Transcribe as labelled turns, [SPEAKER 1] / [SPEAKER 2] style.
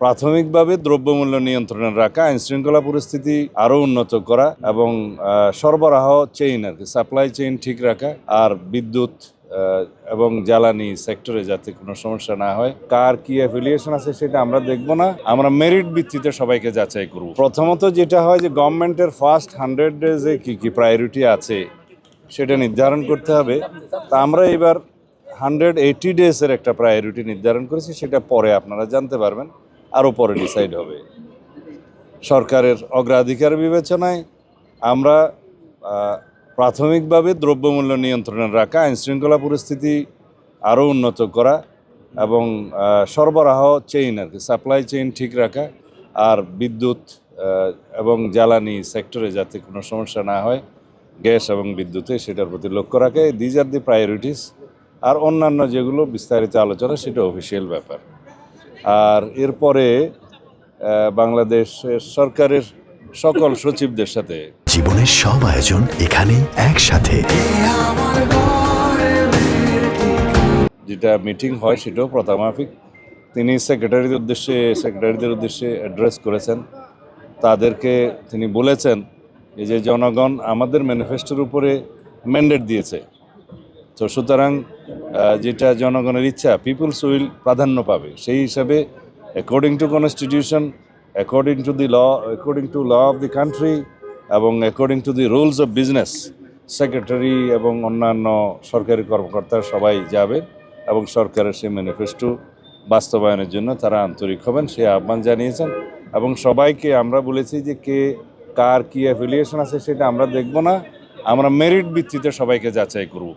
[SPEAKER 1] প্রাথমিকভাবে দ্রব্যমূল্য নিয়ন্ত্রণে রাখা, আইনশৃঙ্খলা পরিস্থিতি আরও উন্নত করা এবং সরবরাহ চেইন সাপ্লাই চেইন ঠিক রাখা, আর বিদ্যুৎ এবং জ্বালানি সেক্টরে যাতে কোনো সমস্যা না হয়। কার কি অ্যাফিলিয়েশন আছে সেটা আমরা দেখব না, আমরা মেরিট ভিত্তিতে সবাইকে যাচাই করব। প্রথমত যেটা হয় যে গভর্নমেন্টের ফার্স্ট 100 ডেজে কি প্রায়োরিটি আছে সেটা নির্ধারণ করতে হবে। তা আমরা এবার 180 ডেজের একটা প্রায়োরিটি নির্ধারণ করেছি, সেটা পরে আপনারা জানতে পারবেন, আরও পরে ডিসাইড হবে। সরকারের অগ্রাধিকার বিবেচনায় আমরা প্রাথমিকভাবে দ্রব্যমূল্য নিয়ন্ত্রণে রাখা, আইনশৃঙ্খলা পরিস্থিতি আরও উন্নত করা এবং সরবরাহ চেইন সাপ্লাই চেইন ঠিক রাখা, আর বিদ্যুৎ এবং জ্বালানি সেক্টরে যাতে কোনো সমস্যা না হয়, গ্যাস এবং বিদ্যুতে, সেটার প্রতি লক্ষ্য রাখে। These are the priorities. আর অন্যান্য যেগুলো বিস্তারিত আলোচনা সেটা অফিসিয়াল ব্যাপার। আর এরপরে বাংলাদেশের সরকারের সকল সচিবদের সাথে
[SPEAKER 2] জীবনের সব আয়োজন এখানে একসাথে।
[SPEAKER 1] যেটা মিটিং হয় সেটাও প্রথামাফিক। তিনি সেক্রেটারিদের উদ্দেশ্যে অ্যাড্রেস করেছেন। তাদেরকে তিনি বলেছেন যে জনগণ আমাদের ম্যানিফেস্টোর উপরে ম্যান্ডেট দিয়েছে, তো সুতরাং যেটা জনগণের ইচ্ছা, পিপলস উইল প্রাধান্য পাবে। সেই হিসাবে according to constitution, according to law of the country এবং according to the rules of business, secretary এবং অন্যান্য সরকারি কর্মকর্তা সবাই যাবেন এবং সরকারের সেই ম্যানিফেস্টো বাস্তবায়নের জন্য তারা আন্তরিক হবেন, সে আহ্বান জানিয়েছেন। এবং সবাইকে আমরা বলেছি যে কার কি অ্যাফিলিয়েশন আছে সেটা আমরা দেখব না, আমরা মেরিট ভিত্তিতে সবাইকে যাচাই করব।